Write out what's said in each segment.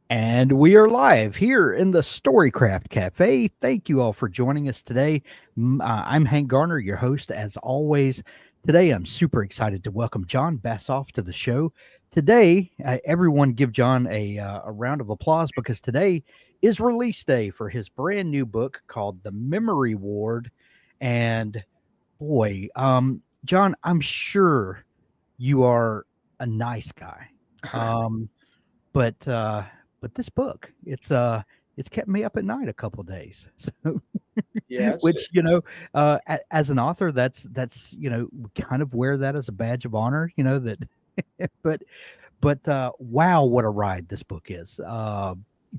And we are live here in the Storycraft Cafe. Thank you all for joining us today. I'm Hank Garner, your host, as always. Today, I'm super excited to welcome Jon Bassoff to the show. Today, everyone give Jon a round of applause because today is release day for his brand new book called The Memory Ward. And boy, Jon, I'm sure you are a nice guy. Um, but this book, it's kept me up at night a couple of days. So Yeah, which, as an author, that's we kind of wear that as a badge of honor, that but wow, what a ride this book is.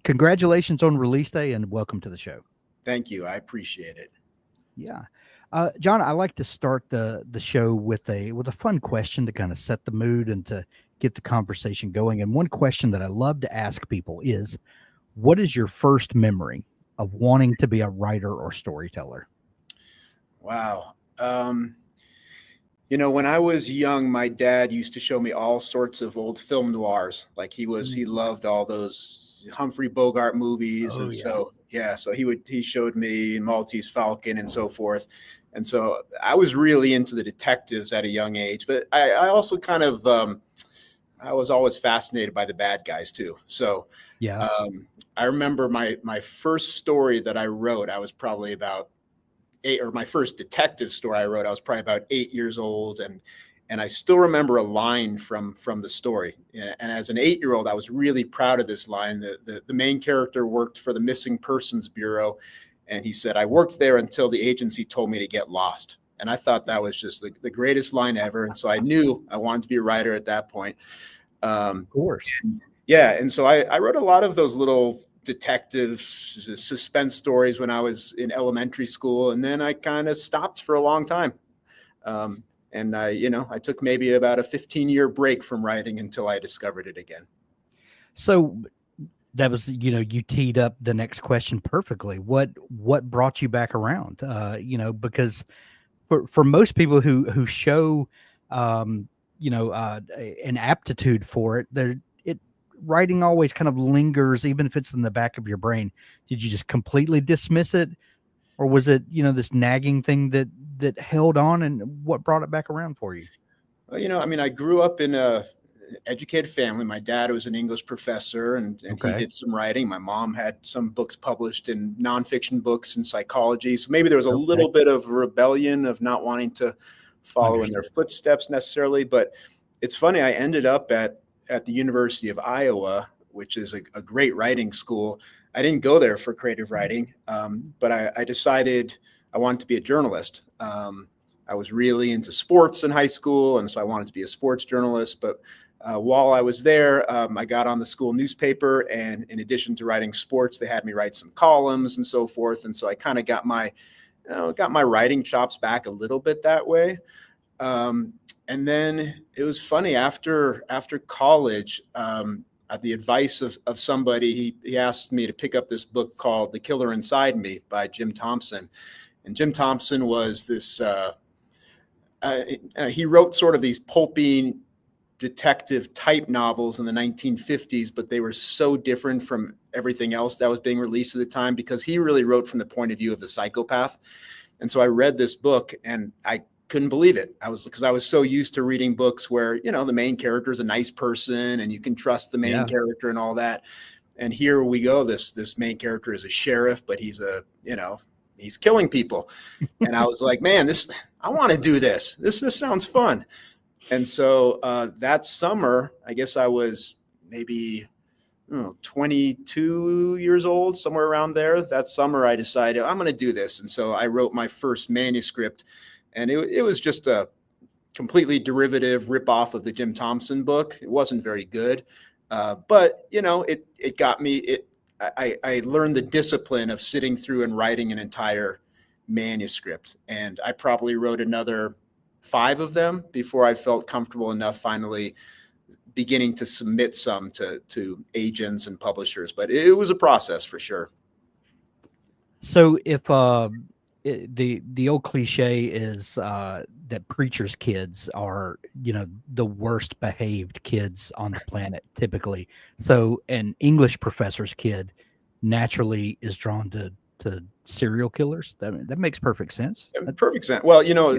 Congratulations on release day and welcome to the show. thank you. I appreciate it. Yeah. Jon, I like to start the show with a fun question to kind of set the mood and to get the conversation going. And one question that I love to ask people is, what is your first memory of wanting to be a writer or storyteller? Wow. When I was young, my dad used to show me all sorts of old film noirs. Like he Mm. loved all those Humphrey Bogart movies, Oh and yeah. so he showed me Maltese Falcon and so forth. And so I was really into the detectives at a young age, but I also I was always fascinated by the bad guys too. So Yeah. um, I remember my first story that I wrote. I was probably about eight, or my first detective story I wrote. I was probably about 8 years old, and I still remember a line from the story. And as an 8-year old, I was really proud of this line. The main character worked for the Missing Persons Bureau, and he said, "I worked there until the agency told me to get lost." And I thought that was just the greatest line ever. And so I knew I wanted to be a writer at that point. Of Um, course. yeah, and so I wrote a lot of those little detective suspense stories when I was in elementary school, and then I kind of stopped for a long time. Um, and I took maybe about a 15-year break from writing until I discovered it again. So that was, you teed up the next question perfectly. What brought you back around? Because for most people who show an aptitude for it, it writing always kind of lingers, even if it's in the back of your brain. Did you just completely dismiss it, or was it this nagging thing that held on, and what brought it back around for you? Well, I mean, I grew up in a educated family. My dad was an English professor, and he Okay. did some writing. My mom had some books published in nonfiction books in psychology. So maybe there was a Okay. little bit of rebellion of not wanting to follow in their Understood. footsteps necessarily. But it's funny, I ended up at the University of Iowa, which is a great writing school. I didn't go there for creative writing, but I decided I wanted to be a journalist. I was really into sports in high school, and so I wanted to be a sports journalist. But while I was there, I got on the school newspaper, and in addition to writing sports, they had me write some columns and so forth. And so I kind of got my writing chops back a little bit that way. And then it was funny after college. At the advice of somebody, he asked me to pick up this book called "The Killer Inside Me" by Jim Thompson. And Jim Thompson was this. He wrote sort of these pulpy detective type novels in the 1950s, but they were so different from everything else that was being released at the time because he really wrote from the point of view of the psychopath. And so I read this book and I couldn't believe it. Because I was so used to reading books where, the main character is a nice person and you can trust the main Yeah. character and all that. And here we go. This main character is a sheriff, but he's killing people. And I was like, man, I want to do this. This sounds fun. And so that summer, I guess I was maybe 22 years old, somewhere around there. That summer, I decided I'm going to do this. And so I wrote my first manuscript, and it was just a completely derivative ripoff of the Jim Thompson book. It wasn't very good, but it got me. I learned the discipline of sitting through and writing an entire manuscript, and I probably wrote another 5 of them before I felt comfortable enough finally beginning to submit some to agents and publishers. But it was a process for sure. So the old cliche is that preachers' kids are, the worst behaved kids on the planet typically. So an English professor's kid naturally is drawn to serial killers. That makes perfect sense. Perfect sense. Well, Yeah.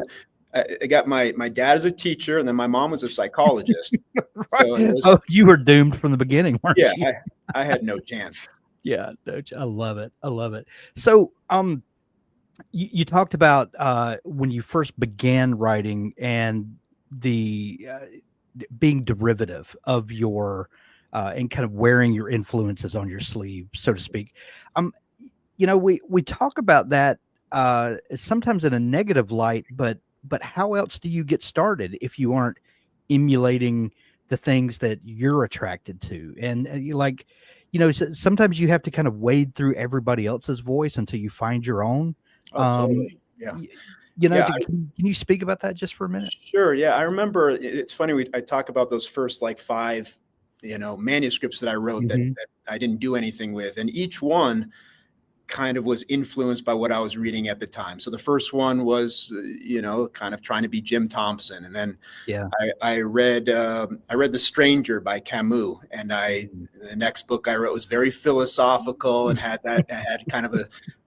I got my dad as a teacher, and then my mom was a psychologist. So it Right. was, Oh, you were doomed from the beginning, weren't yeah, you? I had no chance. Yeah, I love it. I love it. So, you talked about when you first began writing and the being derivative of your and kind of wearing your influences on your sleeve, so to speak. Um, we talk about that sometimes in a negative light, but how else do you get started if you aren't emulating the things that you're attracted to? And you like, sometimes you have to kind of wade through everybody else's voice until you find your own. Oh, Um, totally. Yeah. y- Yeah. can you speak about that just for a minute? Sure. Yeah. I remember it's funny. I talk about those first like five, manuscripts that I wrote that, Hmm. that I didn't do anything with. And each one kind of was influenced by what I was reading at the time. So the first one was, kind of trying to be Jim Thompson. And then Yeah. I read The Stranger by Camus, and Mhm. the next book I wrote was very philosophical and had kind of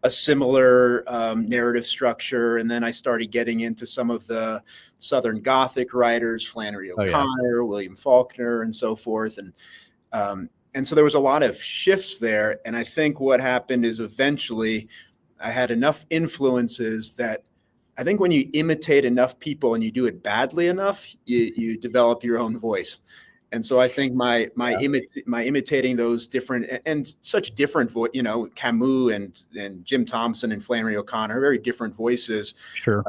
a similar narrative structure. And then I started getting into some of the Southern Gothic writers, Flannery Oh yeah. O'Connor, William Faulkner, and so forth. And so there was a lot of shifts there. And I think what happened is eventually I had enough influences that I think when you imitate enough people and you do it badly enough, you develop your own voice. And so I think my imitating those different and such different Camus and Jim Thompson and Flannery O'Connor, very different voices. Sure.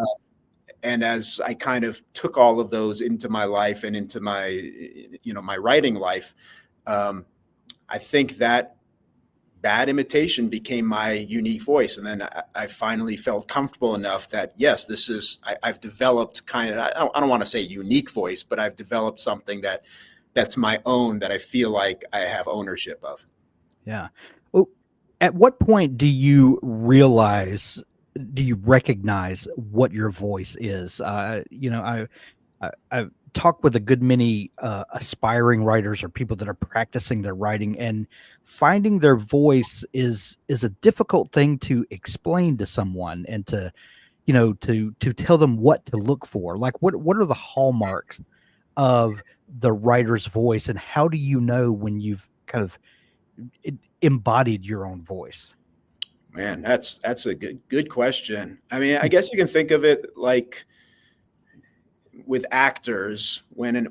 And as I kind of took all of those into my life and into my writing life, I think that bad imitation became my unique voice. And then I finally felt comfortable enough that, yes, I've developed kind of, I don't want to say unique voice, but I've developed something that's my own, that I feel like I have ownership of. Yeah. Well, at what point do you recognize what your voice is? I've talked with a good many aspiring writers or people that are practicing their writing, and finding their voice is a difficult thing to explain to someone and to to tell them what to look for. Like what are the hallmarks of the writer's voice, and how do you know when you've kind of embodied your own voice? Man, that's a good question. I mean, I guess you can think of it like with actors, when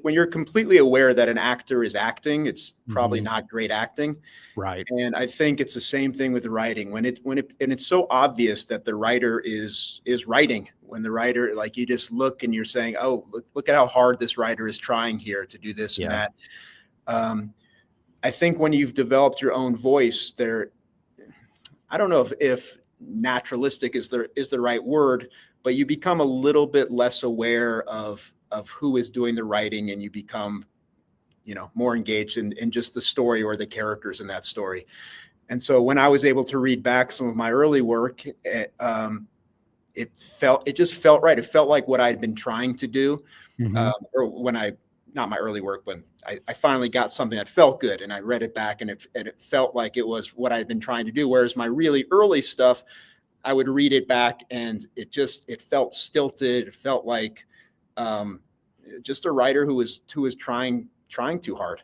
you're completely aware that an actor is acting, it's probably Mhm. not great acting. Right. And I think it's the same thing with writing. And it's so obvious that the writer is writing. When the writer, like, you just look and you're saying, oh, look at how hard this writer is trying here to do this and Yeah. that. I think when you've developed your own voice, I don't know if naturalistic is the right word, but you become a little bit less aware of who is doing the writing, and you become, more engaged in just the story or the characters in that story. And so when I was able to read back some of my early work, it just felt right. It felt like what I'd been trying to do. Mhm. Or not my early work, when I finally got something that felt good, and I read it back, and it felt like it was what I'd been trying to do. Whereas my really early stuff, I would read it back and it felt stilted. It felt like just a writer who was trying too hard.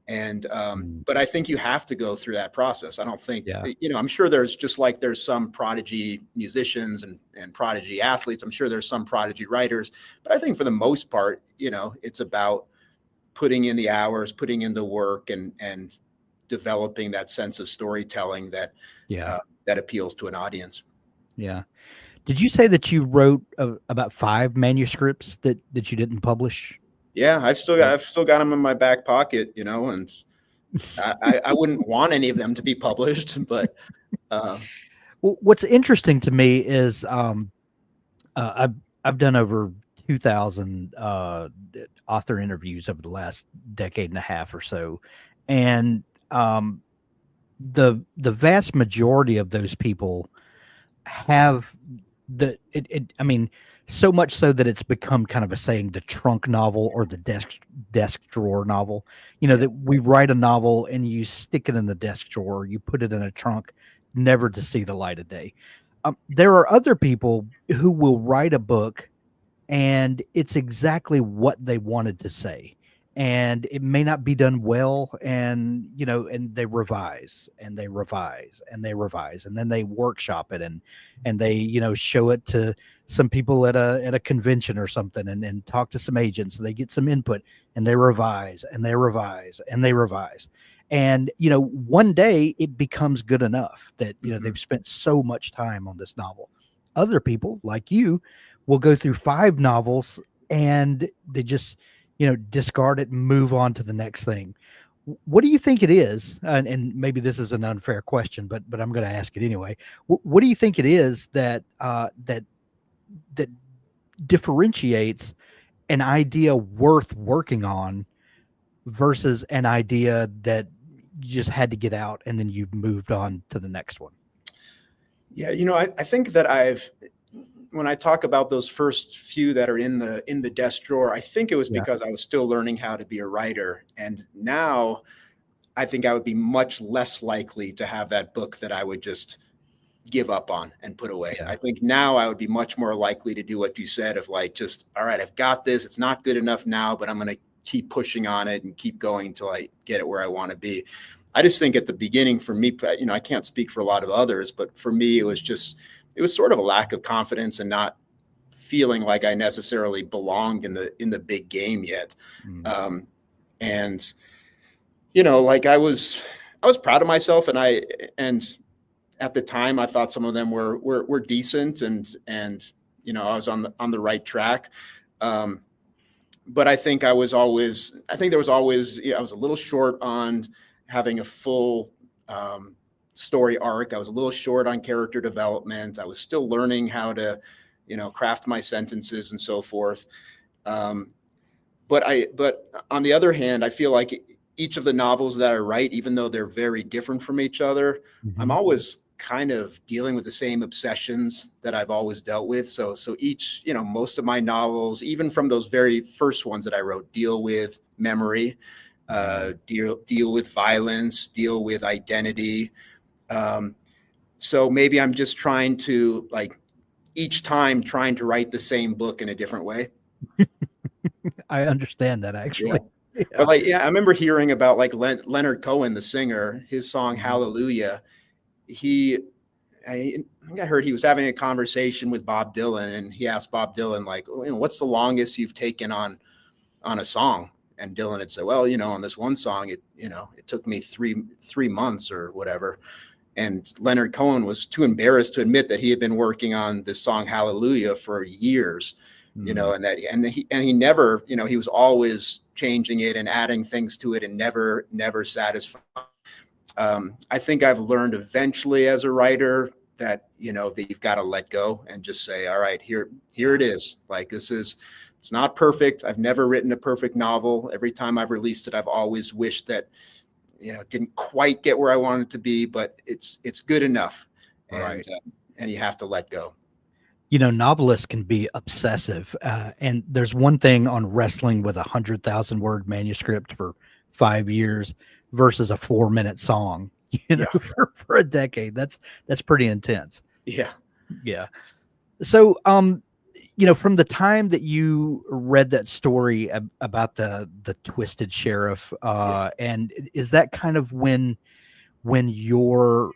And Mm. but I think you have to go through that process. I don't think, Yeah. I'm sure there's some prodigy musicians and prodigy athletes. I'm sure there's some prodigy writers, but I think for the most part, it's about putting in the hours, putting in the work, and developing that sense of storytelling Yeah. that appeals to an audience. Yeah. Did you say that you wrote about 5 manuscripts that you didn't publish? Yeah, Yeah. I've still got them in my back pocket, and I wouldn't want any of them to be published, but uh, Well, what's interesting to me is I've done over 2,000 author interviews over the last decade and a half or so, and the vast majority of those people have I mean, so much so that it's become kind of a saying, the trunk novel or the desk drawer novel. Yeah. That we write a novel and you stick it in the desk drawer, you put it in a trunk, never to see the light of day. There are other people who will write a book and it's exactly what they wanted to say, and it may not be done well, and and they revise and they revise and they revise, and then they workshop it, and they show it to some people at a convention or something, and talk to some agents, and they get some input, and they revise and they revise and they revise, and one day it becomes good enough that they've spent so much time on this novel. Other people like you will go through 5 novels and they just discard it and move on to the next thing. What do you think it is? And maybe this is an unfair question, but I'm going to ask it anyway. What do you think it is that that differentiates an idea worth working on versus an idea that you just had to get out and then you've moved on to the next one? Yeah, I think that when I talk about those first few that are in the desk drawer, I think it was because I was still learning how to be a writer. And now I think I would be much less likely to have that book that I would just give up on and put away. I think now I would be much more likely to do what you said, of like, just, all right, I've got this. It's not good enough now, but I'm going to keep pushing on it and keep going until I get it where I want to be. I just think at the beginning for me, I can't speak for a lot of others, but for me, it was sort of a lack of confidence and not feeling like I necessarily belonged in the big game yet. And like I was proud of myself, and at the time I thought some of them were decent, and I was on the right track. But I think I was always I was a little short on having a full story arc. I was a little short on character development. I was still learning how to, craft my sentences and so forth. But on the other hand, I feel like each of the novels that I write, even though they're very different from each other, I'm always kind of dealing with the same obsessions that I've always dealt with. So each, most of my novels, even from those very first ones that I wrote, deal with memory, deal with violence, deal with identity. So maybe I'm just trying to each time trying to write the same book in a different way. I understand that, actually. Yeah. But I remember hearing about Leonard Cohen, the singer, his song Hallelujah. I think I heard he was having a conversation with Bob Dylan, and he asked Bob Dylan, what's the longest you've taken on a song? And Dylan had said, well, on this one song, it took me three months or whatever. And Leonard Cohen was too embarrassed to admit that he had been working on this song Hallelujah for years, and he never, he was always changing it and adding things to it and never satisfied. I think I've learned eventually as a writer that, that you've got to let go and just say, all right, here it is. It's not perfect. I've never written a perfect novel. Every time I've released it, I've always wished that, it didn't quite get where I wanted it to be, but it's good enough. Right. And you have to let go. Novelists can be obsessive. And there's one thing on wrestling with 100,000 word manuscript for 5 years versus a 4-minute song, for a decade. That's pretty intense. Yeah. Yeah. So, from the time that you read that story about the twisted sheriff, and is that kind of when your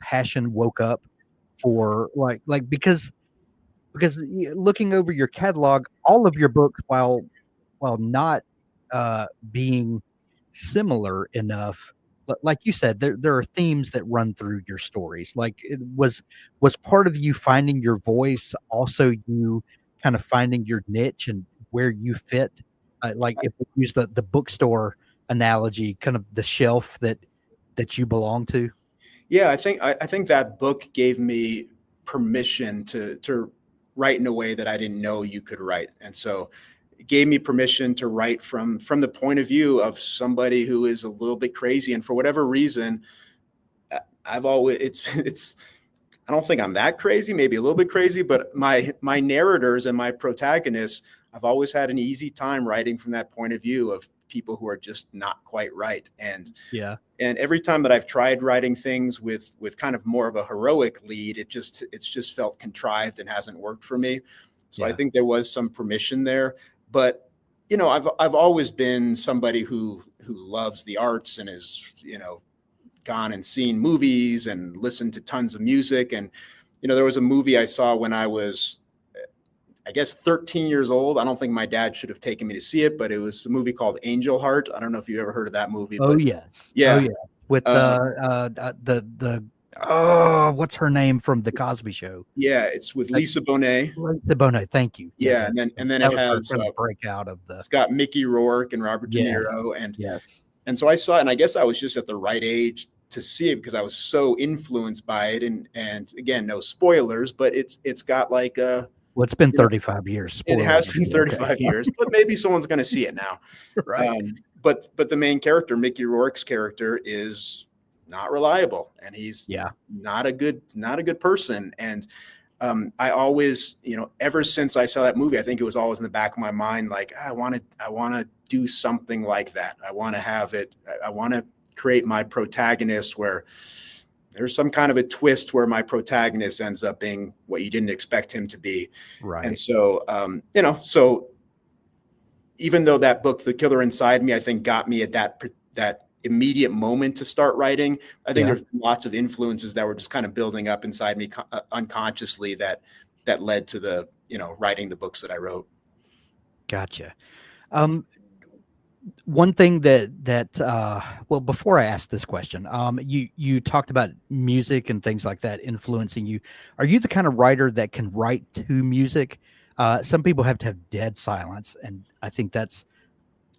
passion woke up for because looking over your catalog, all of your books, while not being similar enough, like you said, there are themes that run through your stories. It was part of you finding your voice, also you kind of finding your niche and where you fit. If we use the bookstore analogy, kind of the shelf that you belong to. Yeah, I think that book gave me permission to write in a way that I didn't know you could write, and so it gave me permission to write from the point of view of somebody who is a little bit crazy. And for whatever reason, I've always, it's I don't think I'm that crazy, maybe a little bit crazy, but my narrators and my protagonists, I've always had an easy time writing from that point of view of people who are just not quite right. And every time that I've tried writing things with kind of more of a heroic lead, it's just felt contrived and hasn't worked for me. So I think there was some permission there, but you know, I've always been somebody who loves the arts and is, you know, gone and seen movies and listened to tons of music. And, you know, there was a movie I saw when I was, I guess, 13 years old. I don't think my dad should have taken me to see it, but it was a movie called Angel Heart. I don't know if you ever heard of that movie. Oh, but yes. Yeah. Oh, yeah. With what's her name from the Cosby Show? Yeah, it's with Lisa Bonet. Lisa Bonet, thank you. Yeah, and then it has breakout of the. It's got Mickey Rourke and Robert De Niro, and so I saw it, and I guess I was just at the right age to see it because I was so influenced by it, and again, no spoilers, but it's got like a. Well, it's been 35 years. It has been 35 years, but maybe someone's going to see it now. Right. But the main character, Mickey Rourke's character, is not reliable, and he's not a good person. And I always, you know, ever since I saw that movie, I think it was always in the back of my mind, like I want to do something like that. I want to have it. I want to create my protagonist where there's some kind of a twist where my protagonist ends up being what you didn't expect him to be. Right. And so, you know, so even though that book, The Killer Inside Me, I think got me at that immediate moment to start writing, I think there's lots of influences that were just kind of building up inside me unconsciously that led to the, you know, writing the books that I wrote. Gotcha. One thing well, before I ask this question, you talked about music and things like that influencing you. Are you the kind of writer that can write to music? Some people have to have dead silence, and I think that's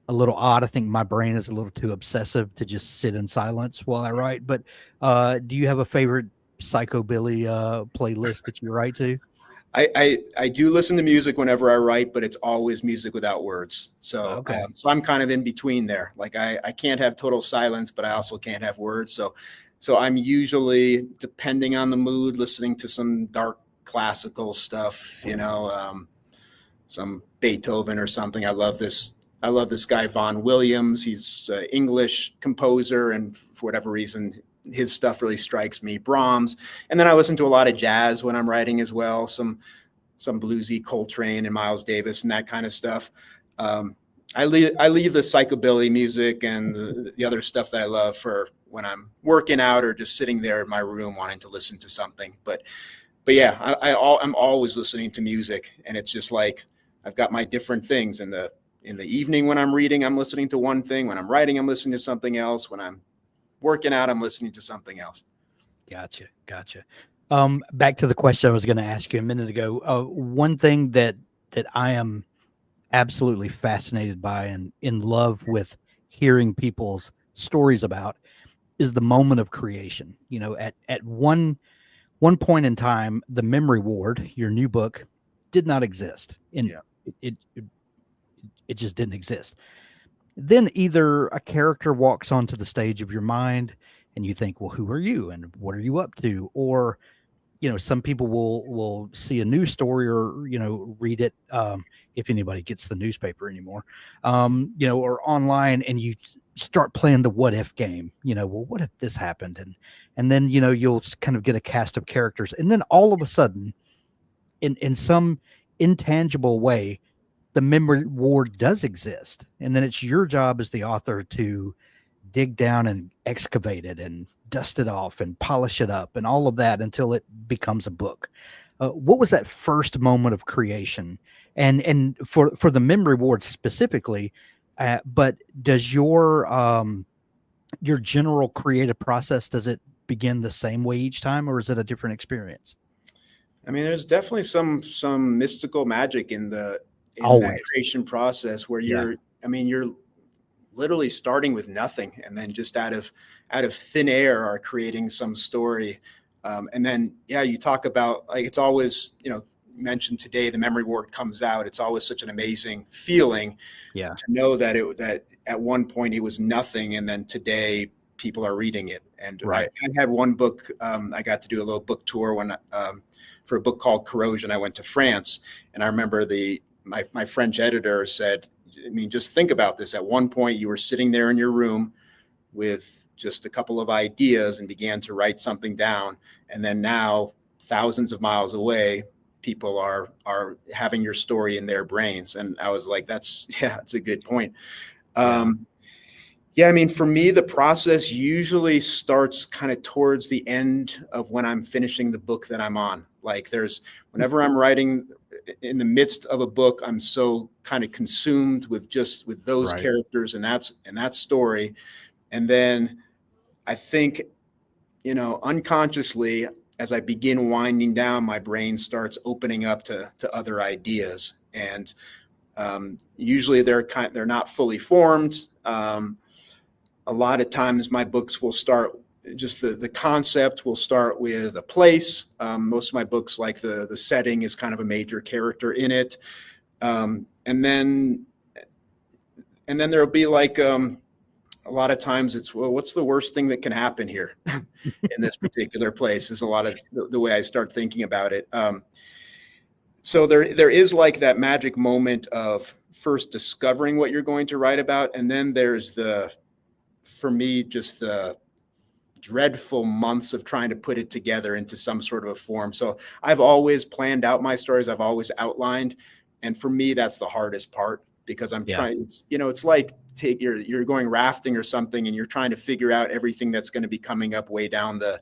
a little odd. I think my brain is a little too obsessive to just sit in silence while I write. But do you have a favorite psychobilly playlist that you write to? I do listen to music whenever I write, but it's always music without words. So so I'm kind of in between there. Like I can't have total silence, but I also can't have words. So I'm usually, depending on the mood, listening to some dark classical stuff, you know, some Beethoven or something. I love this guy, Vaughan Williams. He's an English composer, and for whatever reason, his stuff really strikes me. Brahms. And then I listen to a lot of jazz when I'm writing as well. Some bluesy Coltrane and Miles Davis and that kind of stuff. I leave the psychobilly music and the other stuff that I love for when I'm working out or just sitting there in my room wanting to listen to something. But yeah, I'm always listening to music, and it's just like I've got my different things. In the evening when I'm reading, I'm listening to one thing. When I'm writing, I'm listening to something else. When I'm working out, I'm listening to something else. Gotcha. Back to the question I was going to ask you a minute ago. One thing that I am absolutely fascinated by and in love with hearing people's stories about is the moment of creation. You know, at one point in time, the Memory Ward, your new book, did not exist. It just didn't exist. Then either a character walks onto the stage of your mind and you think, well, who are you and what are you up to? Or, you know, some people will see a news story or, you know, read it, if anybody gets the newspaper anymore, you know, or online, and you start playing the what if game, you know, well, what if this happened? And then, you know, you'll kind of get a cast of characters. And then all of a sudden, in some intangible way, the Memory Ward does exist. And then it's your job as the author to dig down and excavate it and dust it off and polish it up and all of that until it becomes a book. What was that first moment of creation? And for the Memory Ward specifically, but does your general creative process, does it begin the same way each time, or is it a different experience? I mean, there's definitely some mystical magic in that creation process where you're literally starting with nothing, and then just out of thin air are creating some story. And then, you talk about, like, it's always, you know, mentioned today, the Memory Ward comes out. It's always such an amazing feeling to know that at one point it was nothing. And then today, people are reading it. And Right. I had one book, I got to do a little book tour when for a book called Corrosion. I went to France, and I remember my French editor said, I mean, just think about this. At one point, you were sitting there in your room with just a couple of ideas and began to write something down. And then now, thousands of miles away, people are having your story in their brains. And I was like, that's a good point. Yeah, I mean, for me, the process usually starts kind of towards the end of when I'm finishing the book that I'm on. Like whenever I'm writing in the midst of a book, I'm so kind of consumed with those Right. characters and that story. And then I think, unconsciously, as I begin winding down, my brain starts opening up to other ideas. And usually they're not fully formed. A lot of times my books will start, just the concept will start with a place. Most of my books, like the setting is kind of a major character in it. And then there'll be like, a lot of times it's, well, what's the worst thing that can happen here in this particular place is a lot of the way I start thinking about it. So there is like that magic moment of first discovering what you're going to write about. And then there's for me, just the dreadful months of trying to put it together into some sort of a form. So I've always planned out my stories. I've always outlined. And for me, that's the hardest part, because I'm trying, it's like you're going rafting or something and you're trying to figure out everything that's going to be coming up way down the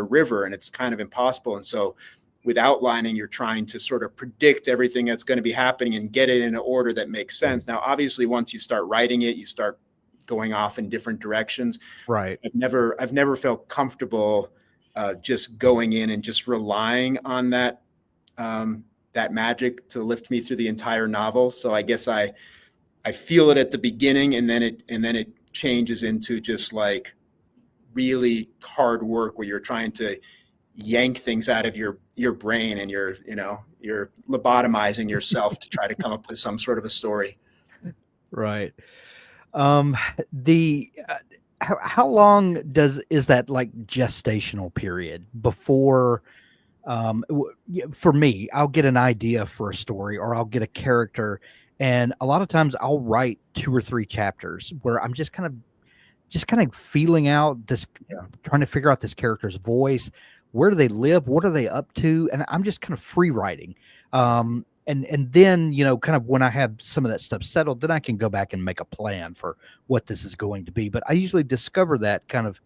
river. And it's kind of impossible. And so with outlining, you're trying to sort of predict everything that's going to be happening and get it in an order that makes sense. Now, obviously, once you start writing it, you start going off in different directions. Right. I've never felt comfortable just going in and just relying on that magic to lift me through the entire novel. So I guess I feel it at the beginning, and then it changes into just like really hard work where you're trying to yank things out of your brain, and you're lobotomizing yourself to try to come up with some sort of a story. Right. How long is that like gestational period before, for me, I'll get an idea for a story, or I'll get a character, and a lot of times I'll write 2 or 3 chapters where I'm just kind of feeling out this, trying to figure out this character's voice. Where do they live? What are they up to? And I'm just kind of free writing. And then, kind of when I have some of that stuff settled, then I can go back and make a plan for what this is going to be. But I usually discover that kind of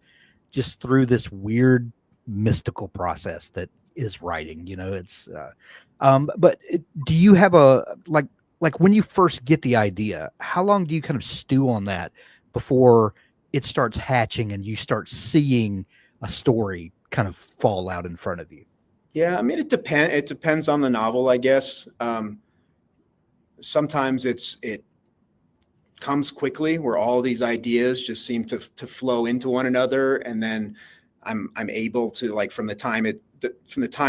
just through this weird mystical process that is writing. But do you have like when you first get the idea, how long do you kind of stew on that before it starts hatching and you start seeing a story kind of fall out in front of you? Yeah, I mean, it depends on the novel, I guess. Sometimes it comes quickly, where all these ideas just seem to flow into one another, and then I'm able to, like, from the time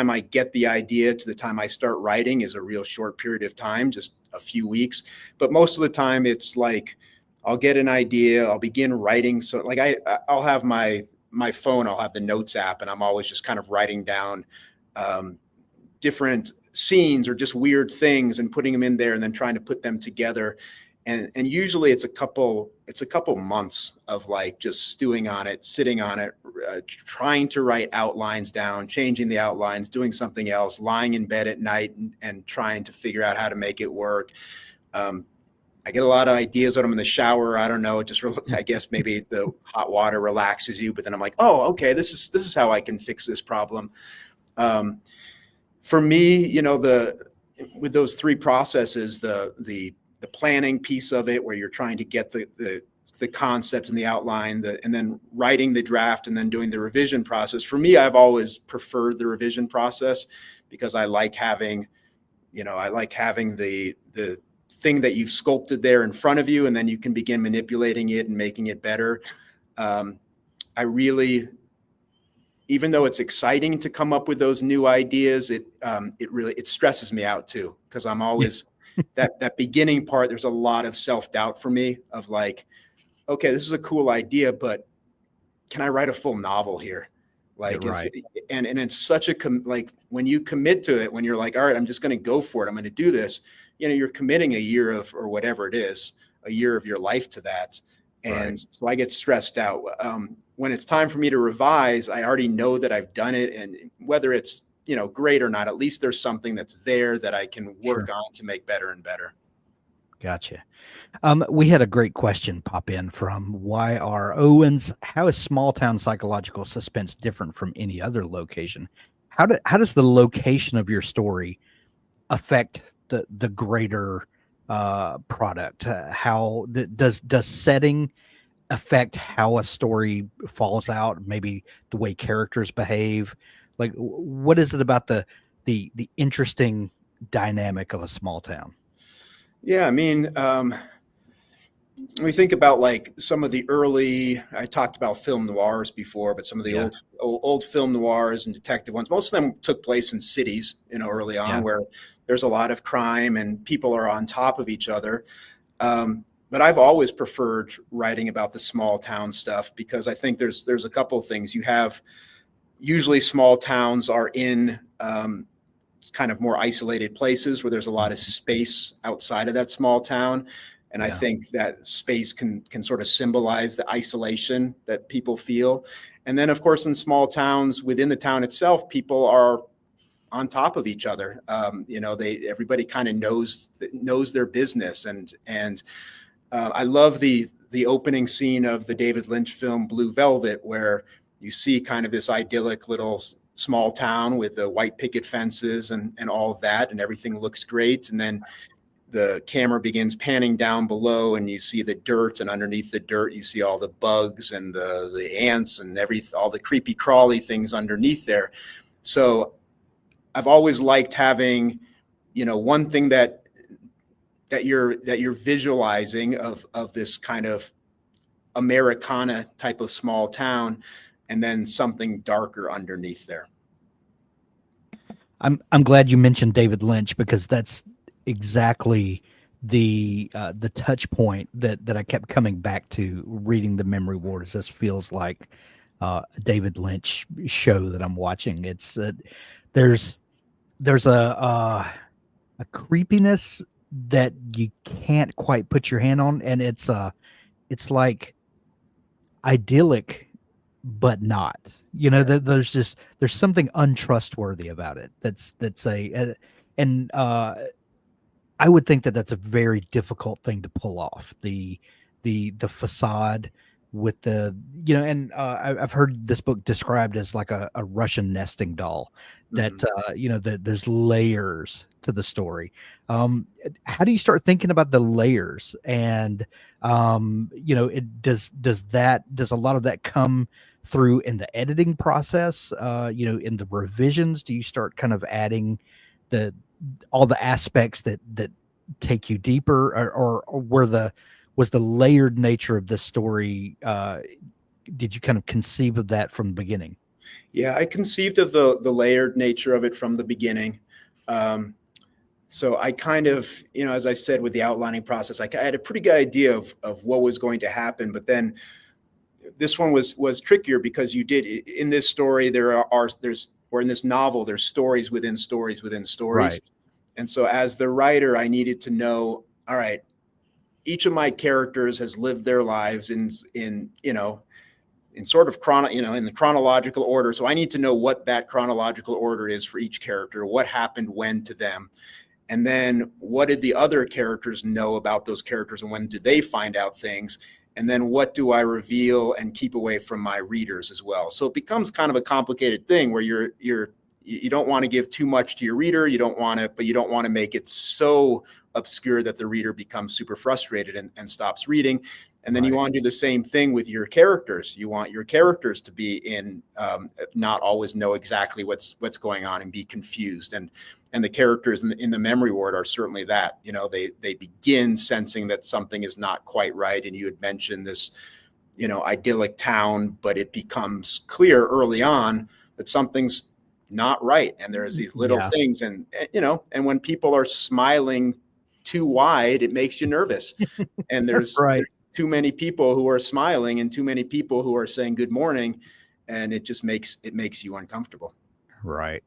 I get the idea to the time I start writing is a real short period of time, just a few weeks. But most of the time, it's like I'll get an idea, I'll begin writing. So like I'll have my phone, I'll have the notes app, and I'm always just kind of writing down different scenes or just weird things and putting them in there, and then trying to put them together. And usually it's a couple months of like just stewing on it, sitting on it, trying to write outlines down, changing the outlines, doing something else, lying in bed at night and trying to figure out how to make it work. I get a lot of ideas when I'm in the shower. I don't know. I guess maybe the hot water relaxes you, but then I'm like, oh, okay, this is how I can fix this problem. For me, with those 3 processes, the planning piece of it, where you're trying to get the concept and the outline, and then writing the draft, and then doing the revision process. For me, I've always preferred the revision process, because I like having the thing that you've sculpted there in front of you, and then you can begin manipulating it and making it better. I really, even though it's exciting to come up with those new ideas, it stresses me out too, because I'm always that beginning part. There's a lot of self-doubt for me of like, okay, this is a cool idea, but can I write a full novel here? Like, Right. And it's such a, like when you commit to it, when you're like, all right, I'm just going to go for it. I'm going to do this. You know, you're committing a year of, or whatever it is, a year of your life to that. And so I get stressed out. When it's time for me to revise, I already know that I've done it. And whether it's, you know, great or not, at least there's something that's there that I can work on to make better and better. Gotcha. We had a great question pop in from YR Owens. How is small town psychological suspense different from any other location? How does the location of your story affect the greater product? How does setting affect how a story falls out? Maybe the way characters behave. Like, what is it about the interesting dynamic of a small town? Yeah, I mean, we think about like some of the early, I talked about film noirs before, but some of the old film noirs and detective ones, most of them took place in cities, you know, early on, where there's a lot of crime and people are on top of each other. But I've always preferred writing about the small town stuff because I think there's a couple of things. You have, usually small towns are in kind of more isolated places where there's a lot of space outside of that small town. And I think that space can sort of symbolize the isolation that people feel. And then, of course, in small towns within the town itself, people are on top of each other. You know, everybody kind of knows their business. And I love the opening scene of the David Lynch film Blue Velvet, where you see kind of this idyllic little small town with the white picket fences and all of that, and everything looks great. And then the camera begins panning down below and you see the dirt, and underneath the dirt, you see all the bugs and the ants and all the creepy crawly things underneath there. So I've always liked having, you know, one thing that you're visualizing of this kind of Americana type of small town, and then something darker underneath there. I'm glad you mentioned David Lynch, because that's exactly the touch point that I kept coming back to reading The Memory Ward. This feels like a David Lynch show that I'm watching. It's there's a creepiness that you can't quite put your hand on, and it's like idyllic but not, you know, there's something untrustworthy about it. I would think that that's a very difficult thing to pull off, the facade with the, you know, and I've heard this book described as like a Russian nesting doll, that you know, that there's layers to the story. How do you start thinking about the layers? And you know, does a lot of that come through in the editing process? You know, in the revisions, do you start kind of adding all the aspects that take you deeper, or was the layered nature of this story, did you kind of conceive of that from the beginning? Yeah, I conceived of the layered nature of it from the beginning. So I kind of, you know, as I said, with the outlining process, I had a pretty good idea of what was going to happen. But then this one was trickier, because you did, in this story, or in this novel, there's stories within stories within stories. Right. And so as the writer, I needed to know, all right, each of my characters has lived their lives in you know, in sort of in the chronological order. So I need to know what that chronological order is for each character, what happened when to them. And then what did the other characters know about those characters, and when did they find out things? And then what do I reveal and keep away from my readers as well? So it becomes kind of a complicated thing where you don't want to give too much to your reader. But you don't want to make it so obscure that the reader becomes super frustrated and stops reading. And then you want to do the same thing with your characters. You want your characters to be not always know exactly what's going on and be confused. And the characters in the memory ward are certainly that. You know, they begin sensing that something is not quite right. And you had mentioned this, you know, idyllic town, but it becomes clear early on that something's not right. And there's these little things, and you know, and when people are smiling too wide, it makes you nervous. And there's too many people who are smiling and too many people who are saying good morning, and it just makes you uncomfortable. Right.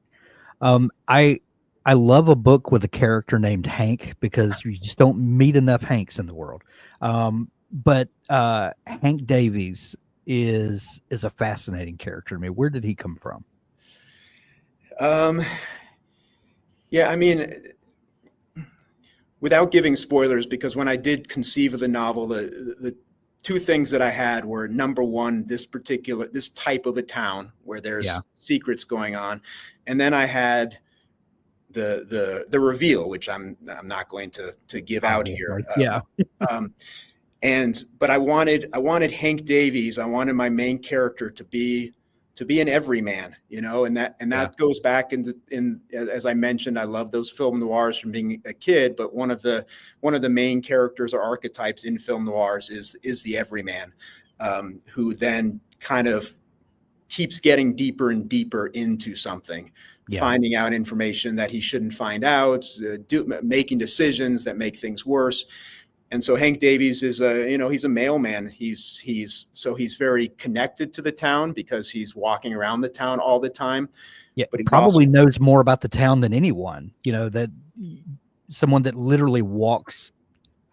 I love a book with a character named Hank because you just don't meet enough Hanks in the world. But Hank Davies is a fascinating character to me. Where did he come from? Yeah, I mean, without giving spoilers, because when I did conceive of the novel, the two things that I had were, number one, this type of a town where there's secrets going on, and then I had the reveal, which I'm not going to give out here. But I wanted Hank Davies. I wanted my main character to be an everyman, and that goes back in as I mentioned, I love those film noirs from being a kid, but one of the main characters or archetypes in film noirs is the everyman, who then kind of keeps getting deeper and deeper into something, finding out information that he shouldn't find out, making decisions that make things worse. And so Hank Davies is he's a mailman. He's very connected to the town because he's walking around the town all the time. Yeah, but he probably knows more about the town than anyone. That someone that literally walks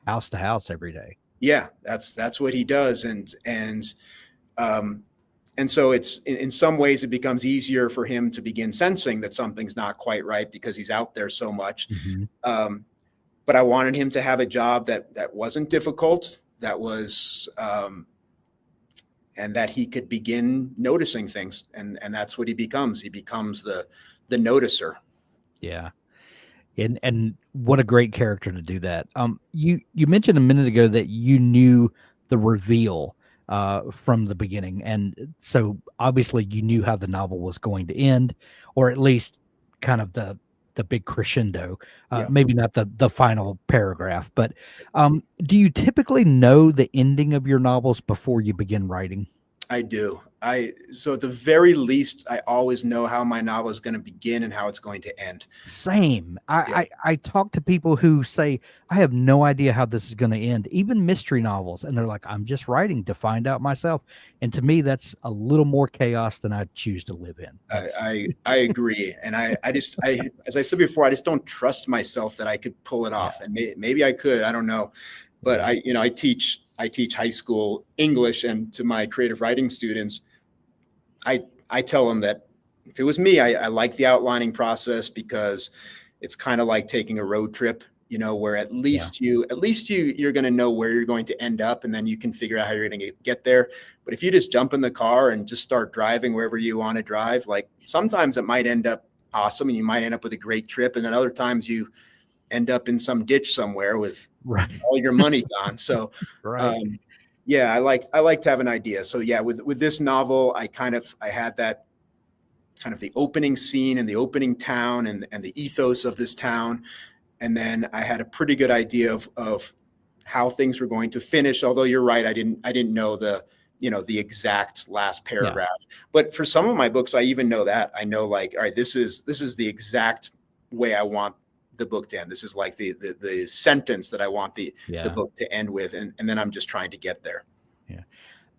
house to house every day. Yeah, that's what he does, and so it's in some ways it becomes easier for him to begin sensing that something's not quite right because he's out there so much. Mm-hmm. But I wanted him to have a job that wasn't difficult, that was, and that he could begin noticing things. And that's what he becomes. He becomes the noticer. Yeah. And what a great character to do that. You mentioned a minute ago that you knew the reveal from the beginning. And so obviously you knew how the novel was going to end, or at least kind of the big crescendo, maybe not the final paragraph, but do you typically know the ending of your novels before you begin writing? I do. So at the very least, I always know how my novel is going to begin and how it's going to end. Same. I talk to people who say, I have no idea how this is going to end, even mystery novels. And they're like, I'm just writing to find out myself. And to me, that's a little more chaos than I choose to live in. I agree. And I as I said before, I just don't trust myself that I could pull it off. And maybe I could, I don't know. But I teach high school English, and to my creative writing students, I tell them that if it was me, I like the outlining process because it's kind of like taking a road trip, where at least you're going to know where you're going to end up, and then you can figure out how you're going to get there. But if you just jump in the car and just start driving wherever you want to drive, like sometimes it might end up awesome and you might end up with a great trip. And then other times you end up in some ditch somewhere with all your money gone. So, I like to have an idea. So with this novel, I had that kind of the opening scene and the opening town and the ethos of this town. And then I had a pretty good idea of how things were going to finish. Although you're right, I didn't know the exact last paragraph. But for some of my books, I even know that. I know, like, all right, this is the exact way I want the book to end. This is like the sentence that I want the book to end with, and then I'm just trying to get there.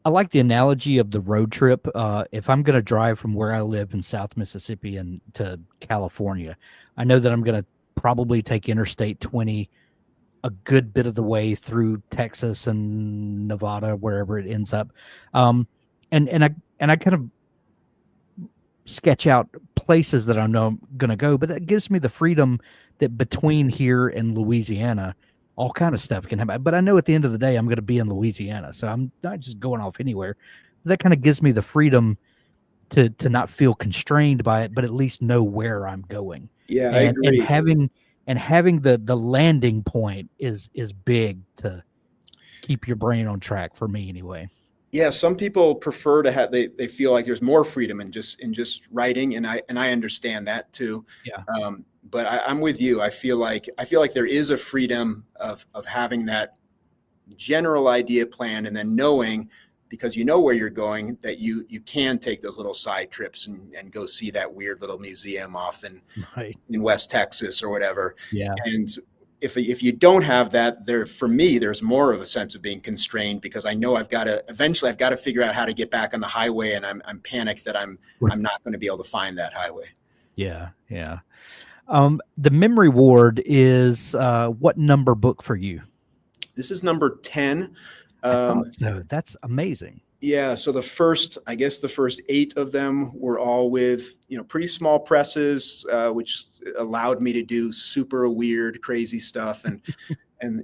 I like the analogy of the road trip. If I'm going to drive from where I live in South Mississippi and to California, I know that I'm going to probably take Interstate 20 a good bit of the way through Texas and Nevada, wherever it ends up. And I kind of sketch out places that I know I'm going to go, but that gives me the freedom that between here and Louisiana, all kind of stuff can happen. But I know at the end of the day, I'm going to be in Louisiana, so I'm not just going off anywhere. That kind of gives me the freedom to not feel constrained by it, but at least know where I'm going. Yeah, I agree. And having the landing point is big to keep your brain on track, for me anyway. Yeah, some people prefer to have they feel like there's more freedom in just writing, and I understand that too. Yeah. But I'm with you. I feel like there is a freedom of having that general idea planned, and then knowing, because you know where you're going, that you can take those little side trips and go see that weird little museum off in West Texas or whatever. Yeah. And if you don't have that, there, for me, there's more of a sense of being constrained, because I know I've got to figure out how to get back on the highway, and I'm panicked that I'm not going to be able to find that highway. Yeah. The Memory Ward is what number book for you? This is number 10. I thought so. That's amazing. Yeah. So the first 8 of them were all with, pretty small presses, which allowed me to do super weird, crazy stuff. And,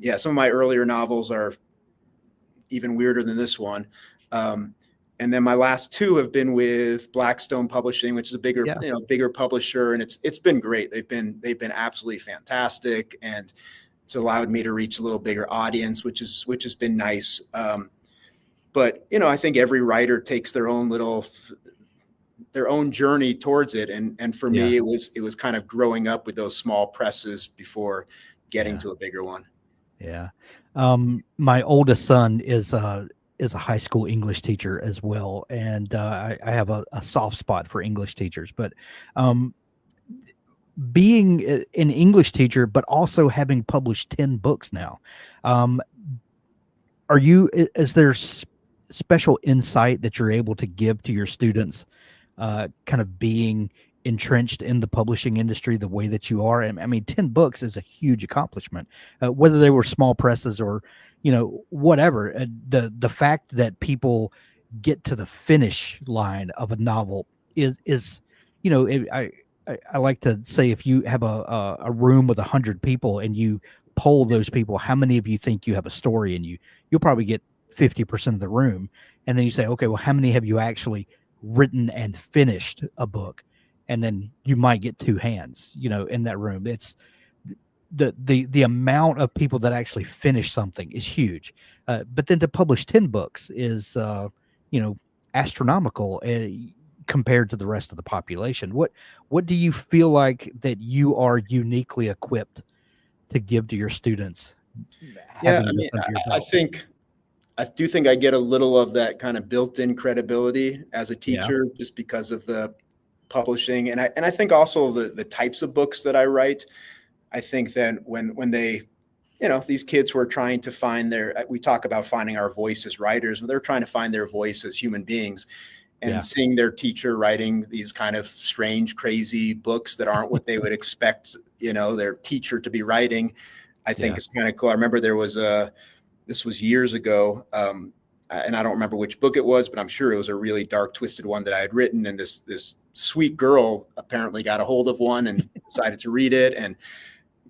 yeah, some of my earlier novels are even weirder than this one. And then my last 2 have been with Blackstone Publishing, which is a bigger publisher. And it's been great. They've been absolutely fantastic. And it's allowed me to reach a little bigger audience, which has been nice. But, I think every writer takes their own journey towards it. And for me, it was kind of growing up with those small presses before getting to a bigger one. Yeah. My oldest son is a high school English teacher as well. And I have a soft spot for English teachers, but being an English teacher, but also having published 10 books now, is there special insight that you're able to give to your students, kind of being entrenched in the publishing industry the way that you are? I mean, 10 books is a huge accomplishment, whether they were small presses or, whatever. The fact that people get to the finish line of a novel is I like to say, if you have a room with 100 people and you poll those people, how many of you think you have a story in you? You'll probably get 50% of the room. And then you say, okay, well, how many have you actually written and finished a book? And then you might get 2 hands, in that room. It's the amount of people that actually finish something is huge. But then to publish 10 books is, astronomical compared to the rest of the population. What do you feel like that you are uniquely equipped to give to your students? Yeah, I mean, I do think I get a little of that kind of built-in credibility as a teacher, just because of the publishing. And I think also the types of books that I write. I think that when they, these kids who are trying to find we talk about finding our voice as writers, when they're trying to find their voice as human beings, and seeing their teacher writing these kind of strange, crazy books that aren't what they would expect, their teacher to be writing, I think it's kind of cool. I remember this was years ago, and I don't remember which book it was, but I'm sure it was a really dark, twisted one that I had written. And this sweet girl apparently got a hold of one and decided to read it, and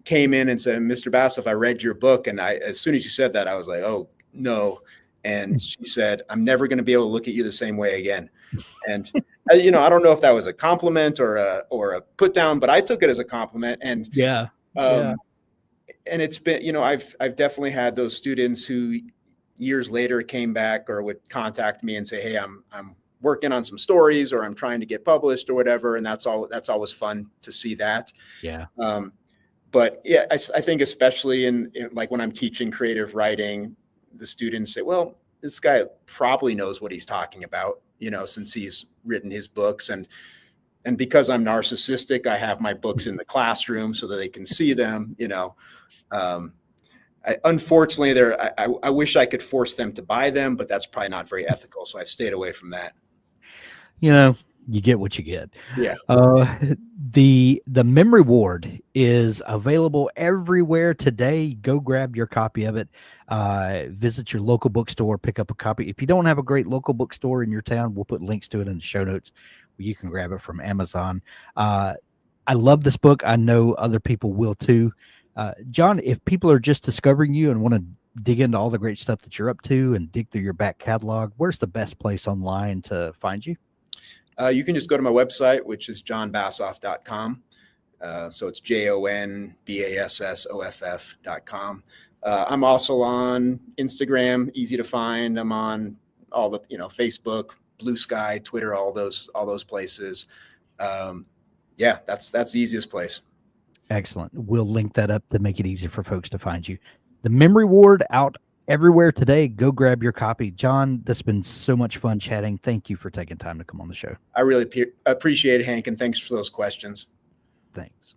came in and said, "Mr. Bassoff, I read your book." And as soon as you said that, I was like, "Oh no." And she said, "I'm never going to be able to look at you the same way again." And I don't know if that was a compliment or a put down, but I took it as a compliment. And and it's been, I've definitely had those students who years later came back or would contact me and say, "Hey, I'm working on some stories, or I'm trying to get published," or whatever. And that's always fun to see that. Yeah. But yeah, I think especially in like when I'm teaching creative writing, the students say, "Well, this guy probably knows what he's talking about, since he's written his books." And because I'm narcissistic, I have my books in the classroom so that they can see them, Unfortunately, I wish I could force them to buy them, but that's probably not very ethical. So I've stayed away from that. You get what you get. Yeah. The Memory Ward is available everywhere today. Go grab your copy of it. Visit your local bookstore, pick up a copy. If you don't have a great local bookstore in your town, we'll put links to it in the show notes where you can grab it from Amazon. I love this book. I know other people will too. Jon, if people are just discovering you and want to dig into all the great stuff that you're up to and dig through your back catalog, where's the best place online to find you? You can just go to my website, which is jonbassoff.com. So it's JONBASSOFF.com. I'm also on Instagram, easy to find. I'm on all the, Facebook, Blue Sky, Twitter, all those places. That's the easiest place. Excellent. We'll link that up to make it easier for folks to find you. The Memory Ward out everywhere today. Go grab your copy. Jon, this has been so much fun chatting. Thank you for taking time to come on the show. I really appreciate it, Hank, and thanks for those questions. Thanks.